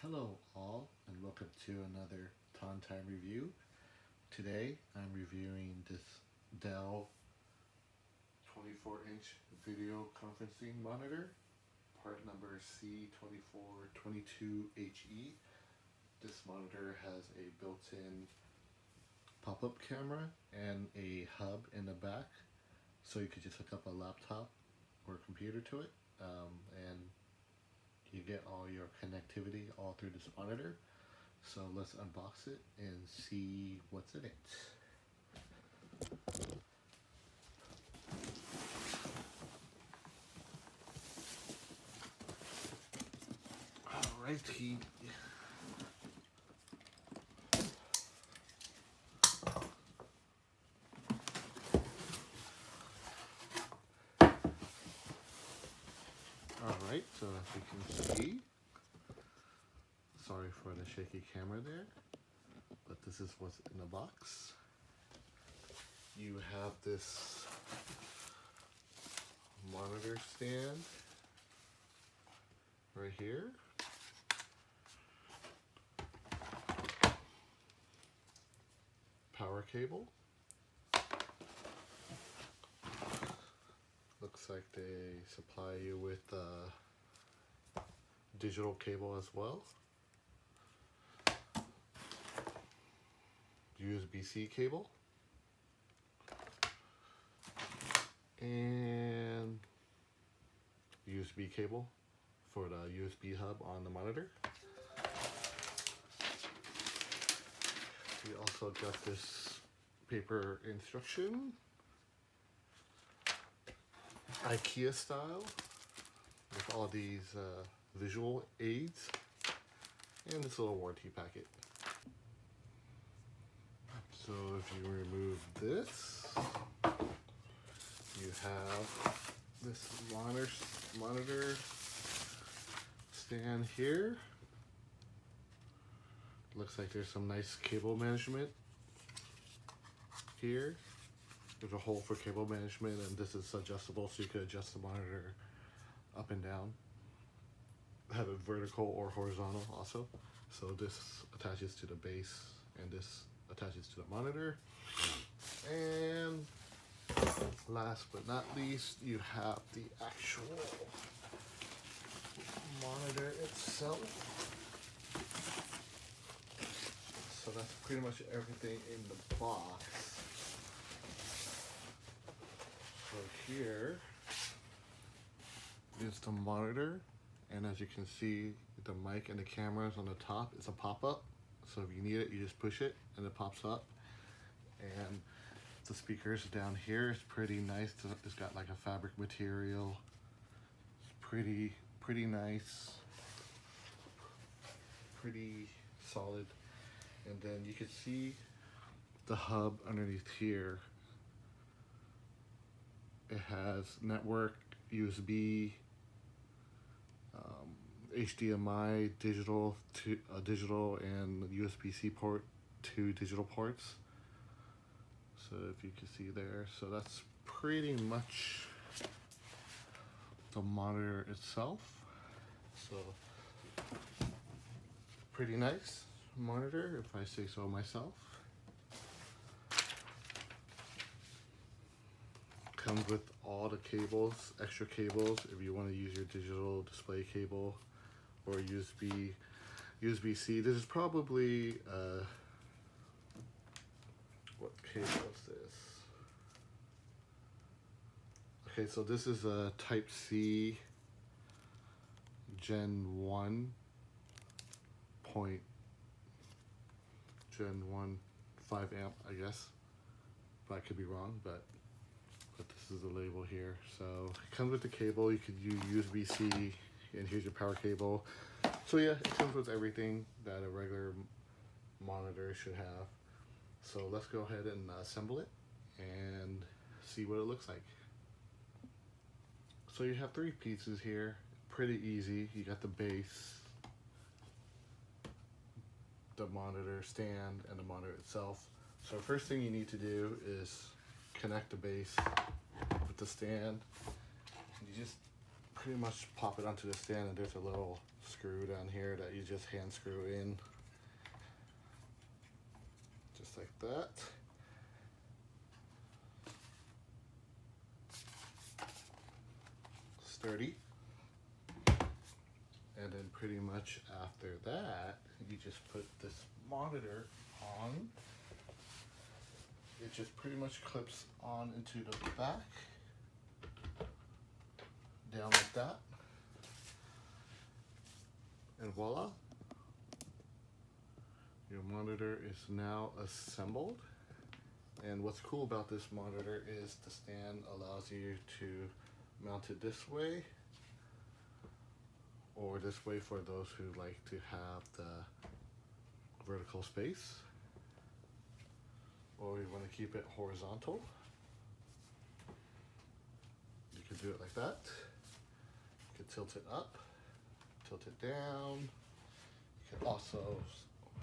Hello all, and welcome to another Time review. Today I'm reviewing this Dell 24-inch video conferencing monitor, part number C2422HD. This monitor has a built-in pop-up camera and a hub in the back, so you could just hook up a laptop or a computer to it, and you get all your connectivity all through this monitor. So let's unbox it and see what's in it. Alrighty. Alright, so as you can see, sorry for the shaky camera there, but this is what's in the box. You have this monitor stand right here. Power cable. Looks like they supply you with digital cable as well. USB-C cable. And USB cable for the USB hub on the monitor. We also got this paper instruction, IKEA style, with all these visual aids, and this little warranty packet. So if you remove this, you have this monitor stand here. Looks like there's some nice cable management here. There's a hole for cable management, and this is adjustable, so you could adjust the monitor up and down. Have it vertical or horizontal also. So this attaches to the base, and this attaches to the monitor. And last but not least, you have the actual monitor itself. So that's pretty much everything in the box. So here is the monitor, and as you can see, the mic and the cameras on the top is a pop-up. So if you need it, you just push it and it pops up. And the speakers down here is pretty nice. It's got like a fabric material. It's pretty nice, pretty solid. And then you can see the hub underneath here. It has network, USB, HDMI, digital and USB-C port, 2 digital ports. So if you can see there, so that's pretty much the monitor itself. So pretty nice monitor, if I say so myself. Comes with all the cables, extra cables, if you want to use your digital display cable or USB-C. This is probably what cable is this? Okay, so this is a Type C Gen 1 5 amp, I guess, but I could be wrong, but this is the label here. So it comes with the cable. You could use USB-C, and here's your power cable. So yeah, it comes with everything that a regular monitor should have. So let's go ahead and assemble it and see what it looks like. So you have 3 pieces here, pretty easy. You got the base, the monitor stand, and the monitor itself. So first thing you need to do is connect the base with the stand. You just pretty much pop it onto the stand, and there's a little screw down here that you just hand screw in, just like that. Sturdy. And then pretty much after that, you just put this monitor on. It just pretty much clips on into the back, down like that, and voila, your monitor is now assembled. And what's cool about this monitor is the stand allows you to mount it this way or this way for those who like to have the vertical space, or you want to keep it horizontal. You can do it like that. You can tilt it up, tilt it down. You can also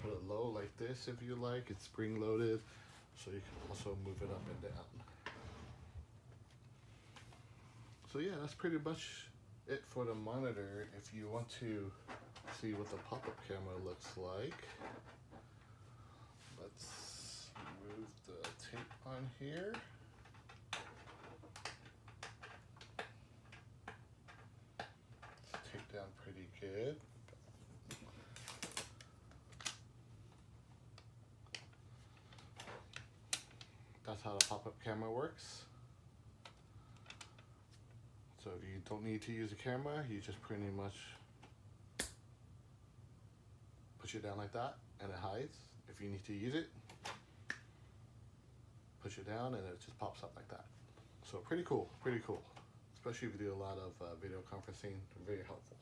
put it low like this if you like. It's spring loaded, so you can also move it up and down. So yeah, that's pretty much it for the monitor. If you want to see what the pop-up camera looks like, let's remove the tape on here. It's taped down pretty good. That's how the pop-up camera works. So if you don't need to use a camera, you just pretty much push it down like that and it hides. If you need to use it, push it down and it just pops up like that. So pretty cool, especially if you do a lot of video conferencing. Very helpful.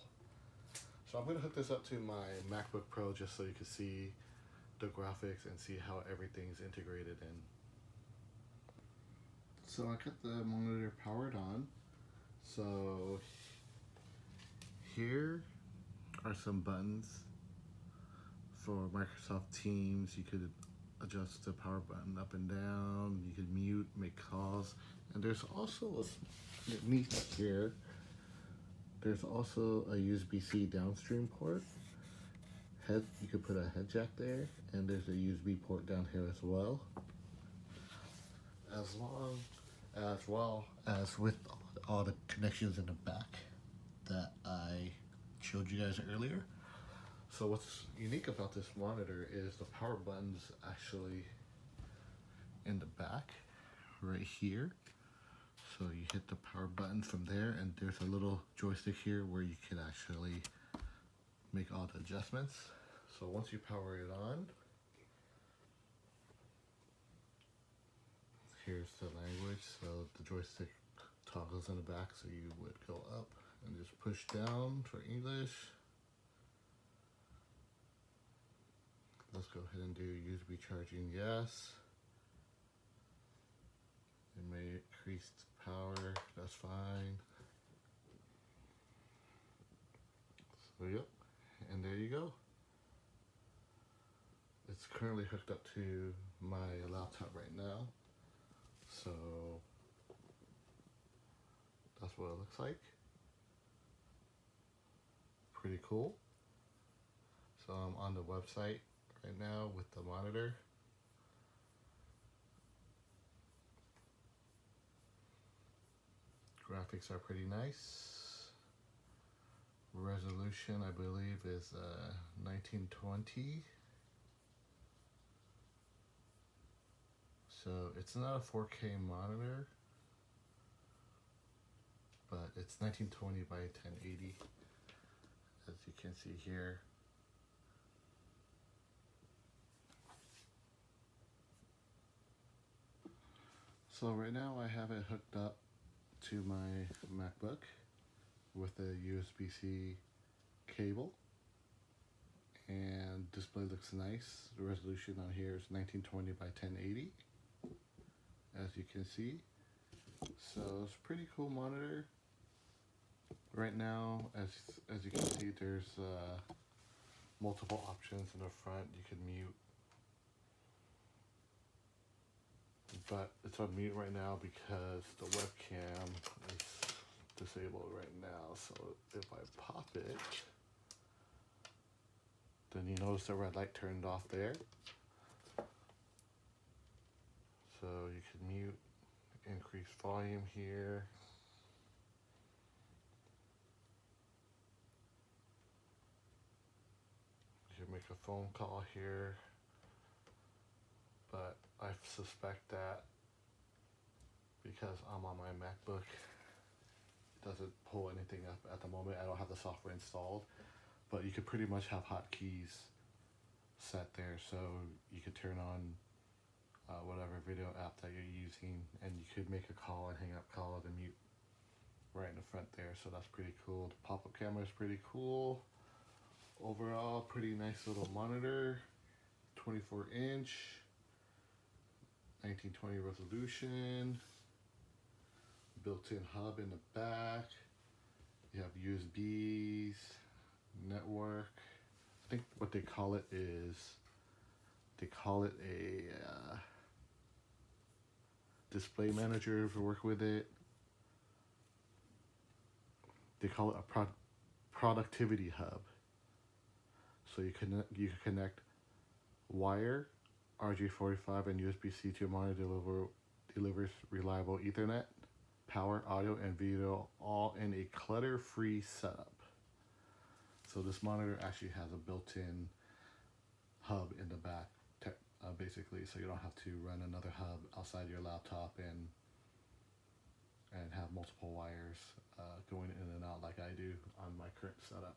So I'm gonna hook this up to my MacBook Pro just so you can see the graphics and see how everything's integrated in. So I got the monitor powered on. So here are some buttons for Microsoft Teams. You could adjust the power button up and down. You could mute, make calls. And there's also a underneath here, there's also a USB-C downstream port. You could put a head jack there, and there's a USB port down here as well. As well as with all the connections in the back that I showed you guys earlier. So what's unique about this monitor is the power button's actually in the back right here. So you hit the power button from there, and there's a little joystick here where you can actually make all the adjustments. So once you power it on, here's the language. So the joystick toggles in the back, so you would go up and just push down for English. Let's go ahead and do USB charging, yes. It may increase power, that's fine. So yep, and there you go. It's currently hooked up to my laptop right now. So that's what it looks like. Pretty cool. So I'm on the website right now with the monitor. Graphics are pretty nice. Resolution, I believe, is 1920. So it's not a 4K monitor, but it's 1920 by 1080, as you can see here. So right now I have it hooked up to my MacBook with a USB-C cable, and display looks nice. The resolution on here is 1920 by 1080, as you can see. So it's a pretty cool monitor. Right now, as you can see, there's multiple options in the front. You can mute, but it's on mute right now because the webcam is disabled right now. So if I pop it, Then you notice the red light turned off there. So you can mute, increase volume here. You can make a phone call here, but I suspect that because I'm on my MacBook, it doesn't pull anything up at the moment. I don't have the software installed, but you could pretty much have hotkeys set there, so you could turn on whatever video app that you're using, and you could make a call and hang up call and mute right in the front there. So that's pretty cool. The pop-up camera is pretty cool. Overall, pretty nice little monitor. 24-inch, 1920 resolution, built-in hub in the back. You have USBs, network. I think what they call it is, they call it a display manager if you work with it. They call it a productivity hub. So you can connect wire, RJ45, and USB-C to your monitor. Delivers reliable Ethernet, power, audio, and video, all in a clutter-free setup. So this monitor actually has a built-in hub in the back, basically, so you don't have to run another hub outside your laptop and have multiple wires going in and out like I do on my current setup.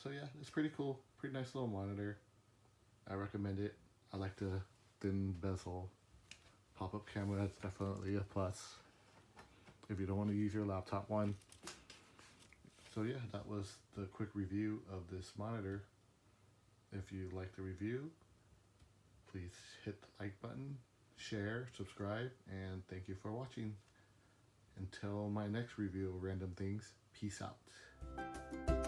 So yeah, it's pretty cool. Pretty nice little monitor. I recommend it. I like the thin bezel pop-up camera. That's definitely a plus if you don't want to use your laptop one. So yeah, that was the quick review of this monitor. If you like the review, please hit the like button, share, subscribe, and thank you for watching. Until my next review of random things, peace out.